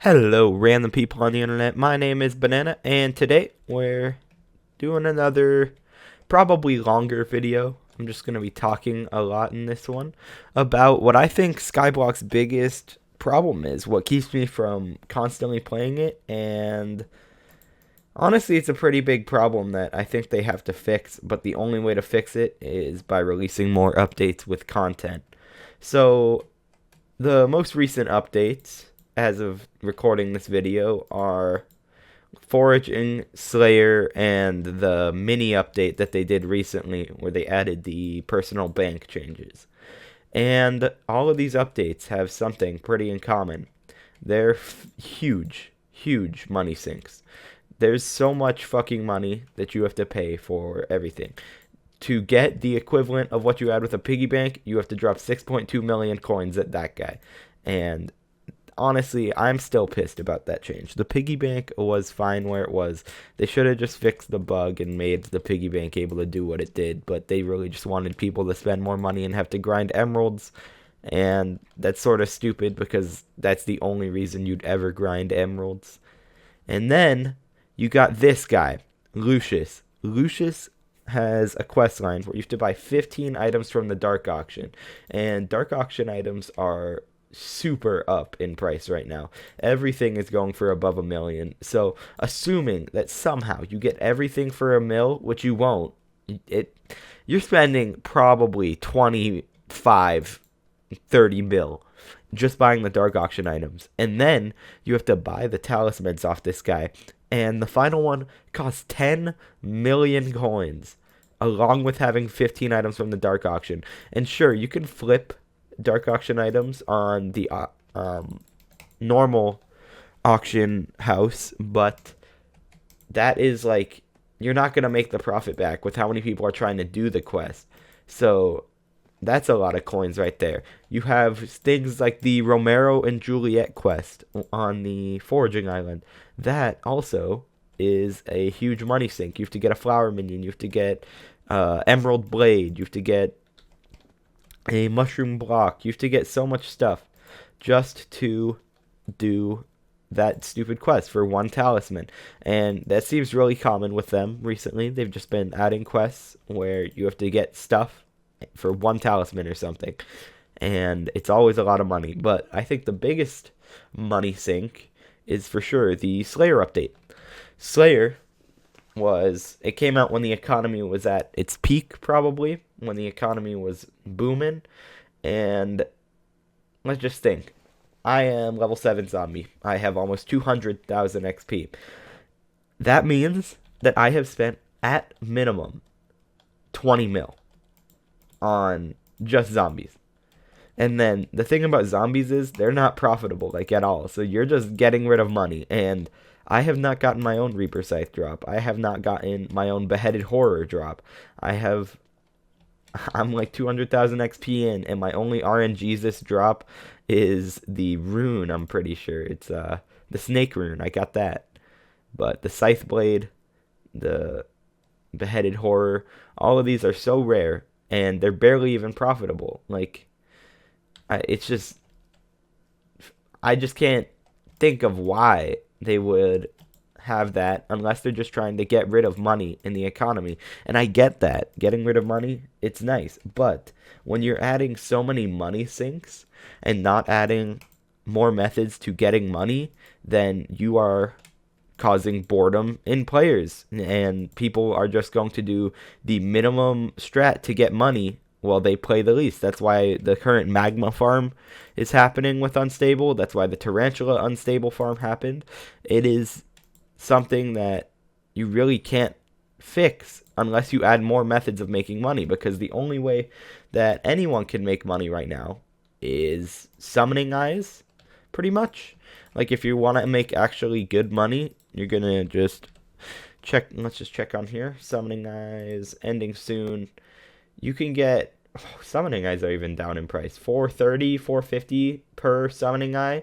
Hello, random people on the internet. My name is Banana, and today we're doing another probably longer video. I'm just going to be talking a lot in this one about what I think Skyblock's biggest problem is, what keeps me from constantly playing it, and honestly, it's a pretty big problem that I think they have to fix, but the only way to fix it is by releasing more updates with content. So, the most recent updates, as of recording this video, are Foraging, Slayer, and the mini update that they did recently where they added the personal bank changes. And all of these updates have something pretty in common. They're huge, huge money sinks. There's so much fucking money that you have to pay for everything. To get the equivalent of what you had with a piggy bank, you have to drop 6.2 million coins at that guy. And honestly, I'm still pissed about that change. The piggy bank was fine where it was. They should have just fixed the bug and made the piggy bank able to do what it did, but they really just wanted people to spend more money and have to grind emeralds. And that's sort of stupid because that's the only reason you'd ever grind emeralds. And then you got this guy, Lucius. Lucius has a quest line where you have to buy 15 items from the dark auction. And dark auction items are super up in price right now. Everything is going for above 1 million. So, assuming that somehow you get everything for 1 mil, which you won't, it you're spending probably 25, 30 mil just buying the dark auction items. And then you have to buy the talismans off this guy. And the final one costs 10 million coins, along with having 15 items from the dark auction. And sure, you can flip dark auction items on the normal auction house, but that is like, you're not going to make the profit back with how many people are trying to do the quest. So that's a lot of coins right there. You have things like the Romero and Juliet quest on the Foraging Island. That also is a huge money sink. You have to get a flower minion. You have to get Emerald Blade. You have to get a mushroom block. You have to get so much stuff just to do that stupid quest for one talisman. And that seems really common with them recently. They've just been adding quests where you have to get stuff for one talisman or something. And it's always a lot of money. But I think the biggest money sink is for sure the Slayer update. Slayer it came out when the economy was at its peak, probably, when the economy was booming. And let's just think. I am level 7 zombie. I have almost 200,000 XP. That means that I have spent at minimum 20 mil on just zombies. And then the thing about zombies is they're not profitable, like, at all. So you're just getting rid of money. And I have not gotten my own Reaper Scythe drop. I have not gotten my own Beheaded Horror drop. I'm like 200,000 XP in, and my only RNG this drop is the rune, I'm pretty sure. It's the snake rune. I got that. But the Scythe Blade, the Beheaded Horror, all of these are so rare, and they're barely even profitable. Like, it's just, I just can't think of why they would have that unless they're just trying to get rid of money in the economy. And I get that. Getting rid of money, it's nice. But when you're adding so many money sinks and not adding more methods to getting money, then you are causing boredom in players. And people are just going to do the minimum strat to get money while they play the least. That's why the current magma farm is happening with Unstable. That's why the Tarantula Unstable farm happened. It is something that you really can't fix unless you add more methods of making money, because the only way that anyone can make money right now is summoning eyes, pretty much. Like, if you want to make actually good money, you're gonna just check. Let's just check on here. Summoning eyes ending soon. You can get summoning eyes are even down in price. 430, 450 per summoning eye.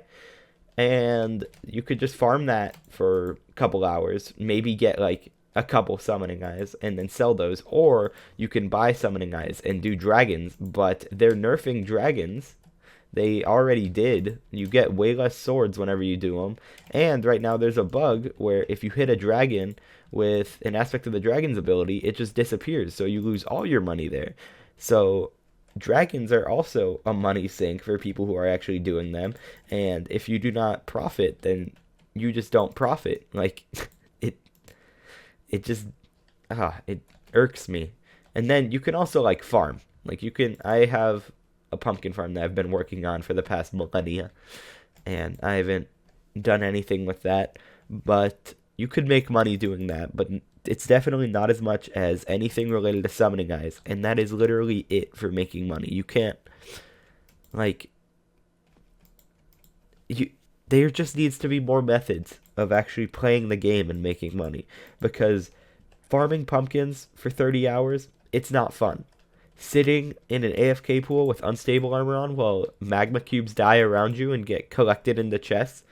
And you could just farm that for a couple hours, maybe get like a couple summoning eyes and then sell those. Or you can buy summoning eyes and do dragons, but they're nerfing dragons They already did. You get way less swords whenever you do them. And right now there's a bug where if you hit a dragon with an aspect of the dragon's ability, it just disappears. So you lose all your money there. So dragons are also a money sink for people who are actually doing them. And if you do not profit, then you just don't profit. Like, it just, it irks me. And then you can also, like, farm. Like, I have a pumpkin farm that I've been working on for the past millennia, and I haven't done anything with that, but you could make money doing that, but it's definitely not as much as anything related to summoning eyes, and that is literally it for making money. You can't, like, there just needs to be more methods of actually playing the game and making money, because farming pumpkins for 30 hours, it's not fun. Sitting in an AFK pool with unstable armor on while magma cubes die around you and get collected into chests,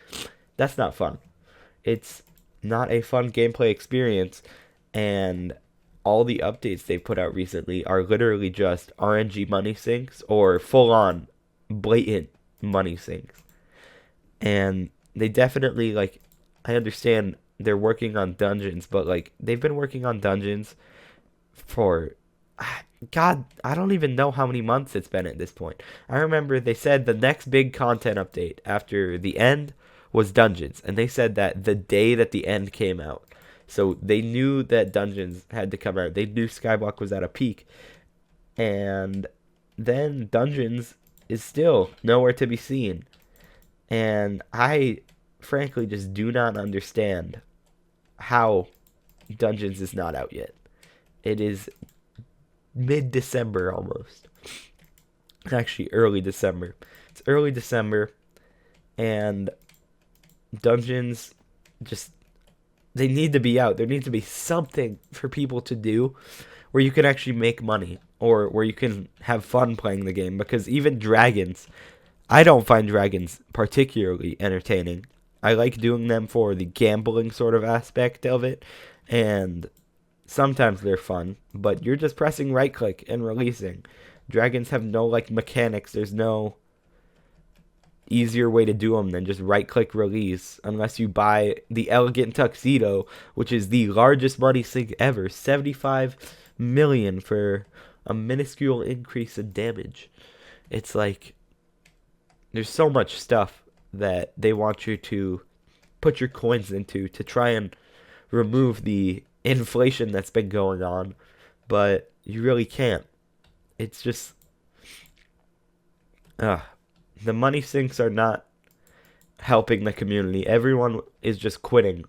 that's not fun. It's not a fun gameplay experience, and all the updates they've put out recently are literally just RNG money sinks or full-on blatant money sinks. And they definitely, like, I understand they're working on dungeons, but, like, they've been working on dungeons for, God, I don't even know how many months it's been at this point. I remember they said the next big content update after the end was dungeons, and they said that the day that the end came out. So they knew that dungeons had to come out. They knew Skyblock was at a peak, and then dungeons is still nowhere to be seen. And I frankly just do not understand how dungeons is not out yet. It is mid-December almost. Actually, early December. It's early December, and dungeons just, they need to be out. There needs to be something for people to do where you can actually make money, or where you can have fun playing the game, because even dragons, I don't find dragons particularly entertaining. I like doing them for the gambling sort of aspect of it, and sometimes they're fun, but you're just pressing right click and releasing. Dragons have no, like, mechanics. There's no easier way to do them than just right click release, unless you buy the elegant tuxedo, which is the largest money sink ever. 75 million for a minuscule increase in damage. It's like, there's so much stuff that they want you to put your coins into to try and remove the inflation that's been going on, but you really can't. It's just, the money sinks are not helping the community. Everyone is just quitting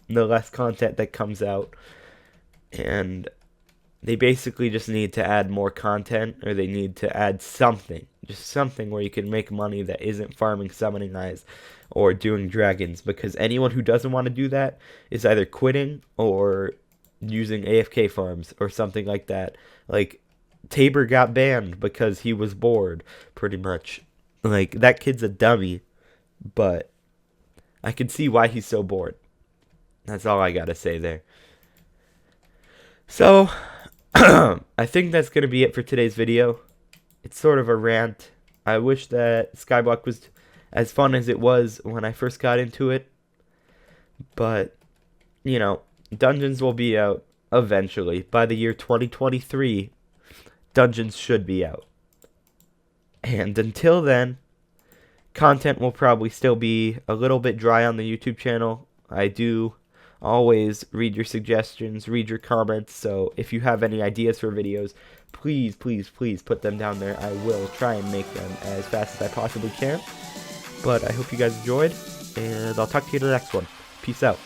the less content that comes out, and they basically just need to add more content, or they need to add something, just something where you can make money that isn't farming summoning eyes or doing dragons, because anyone who doesn't want to do that is either quitting or using AFK farms or something like that. Like, Tabor got banned because he was bored, pretty much. Like, that kid's a dummy, but I can see why he's so bored. That's all I gotta say there. So, I think that's gonna be it for today's video. It's sort of a rant. I wish that Skyblock was as fun as it was when I first got into it, but, you know, dungeons will be out eventually. By the year 2023, dungeons should be out. And until then, content will probably still be a little bit dry on the YouTube channel. I do always read your suggestions, read your comments, so if you have any ideas for videos, please, please, please put them down there. I will try and make them as fast as I possibly can. But I hope you guys enjoyed, and I'll talk to you in the next one. Peace out.